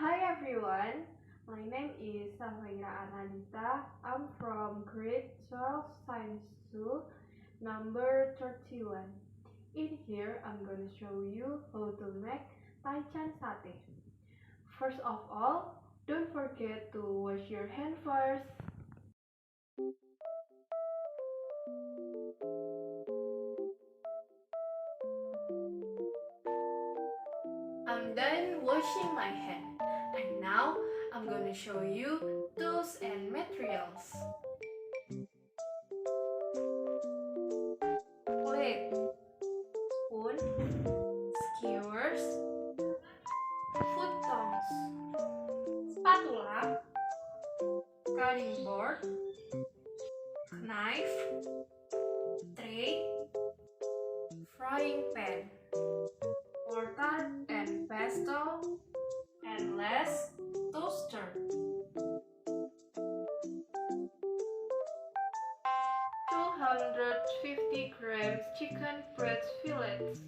Hi everyone, my name is Safira Ananita. I'm from grade 12 Science 2, number 31. In here, I'm going to show you how to make Taichan satay. First of all, don't forget to wash your hand first. I'm done washing my hand, and now I'm going to show you tools and materials. Plate, spoon, skewers, food tongs, spatula, cutting board, knife, tray, frying pan, mortar and pestle, and last, toaster. 250 grams chicken breast fillets,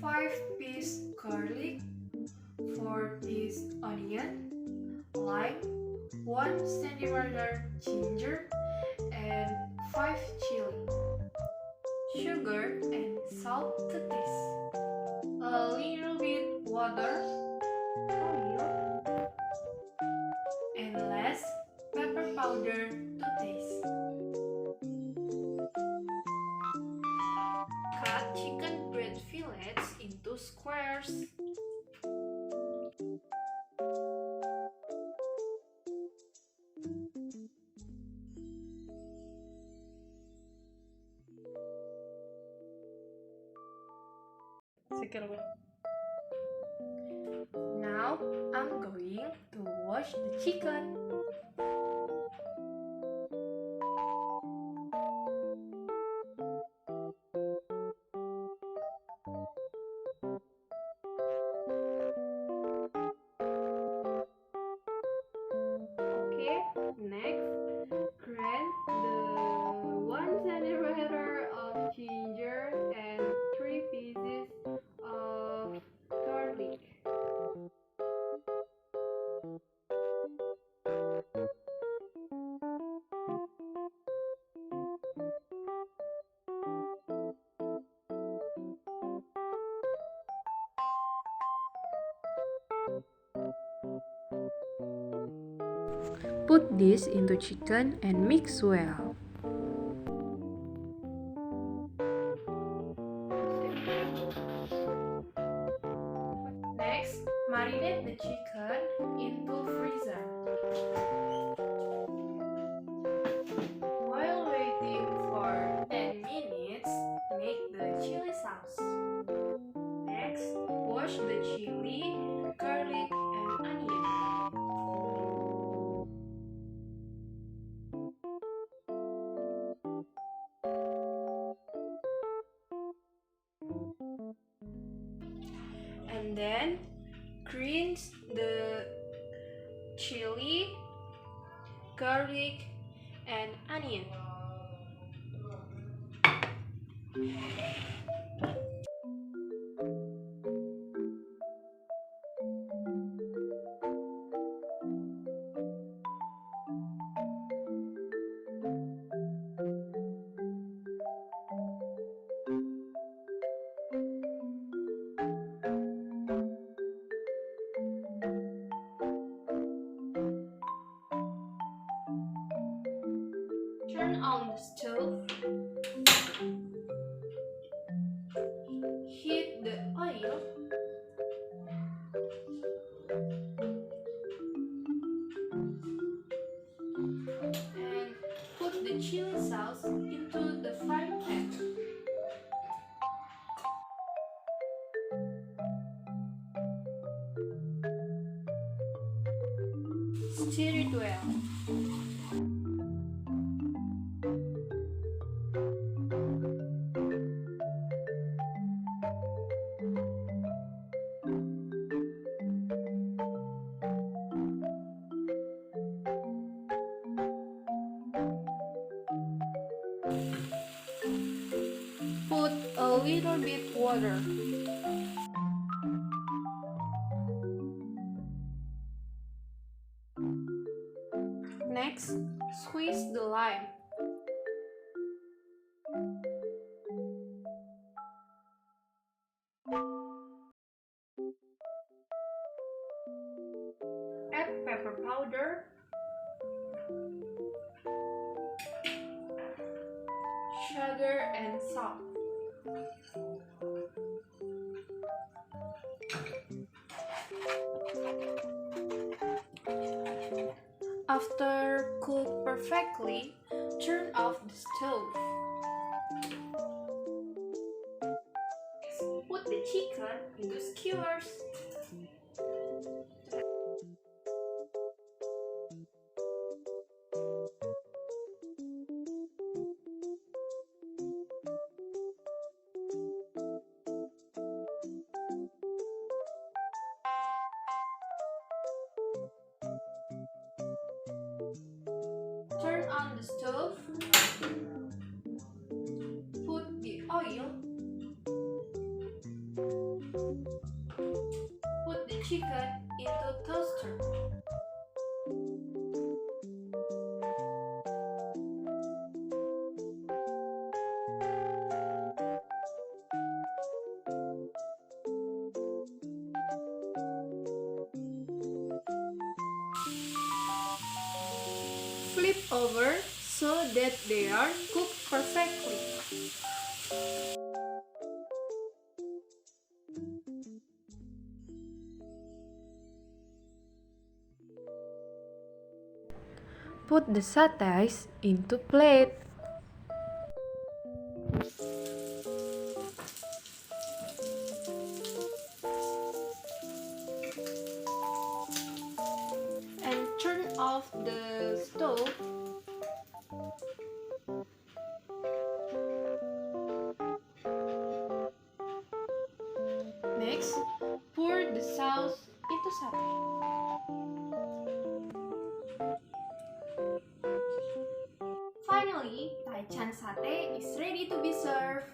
5-piece garlic, 4-piece onion, lime, 1 centimeter ginger, and 5 chili, sugar and salt to taste, a little bit water, oil, and last, pepper powder to taste. Cut chicken breast fillets into squares. Now I'm going to wash the chicken. Okay, next, grind the 1 centimeter of ginger and 3 pieces of garlic. Put this into chicken and mix well. Next, marinate the chicken into freezer. While waiting for 10 minutes, make the chili sauce. Next, wash the chili, garlic, and onion. And then rinse the chili, garlic, and onion. Turn on the stove. Heat the oil. And put the chili sauce into the frying pan. Stir it well. Put a little bit water. Next, squeeze the lime. Add pepper powder, sugar, and salt. After cooked perfectly, turn off the stove. Put the chicken into skewers. Turn on the stove. Put the oil. Put the chicken into toaster. Flip over so that they are cooked perfectly. Put the satays into plate. And turn off the stove. Next, pour the sauce into satay. Finally, Taichan satay is ready to be served.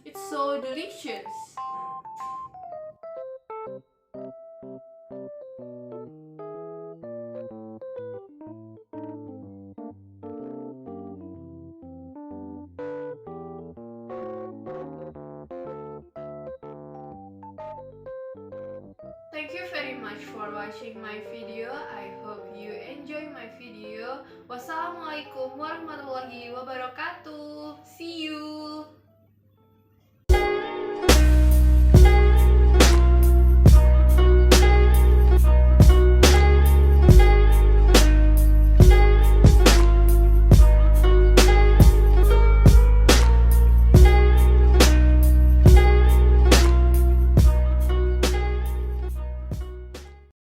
It's so delicious. Thank you very much for watching my video. I hope you enjoy my video. Wassalamualaikum warahmatullahi wabarakatuh. See you.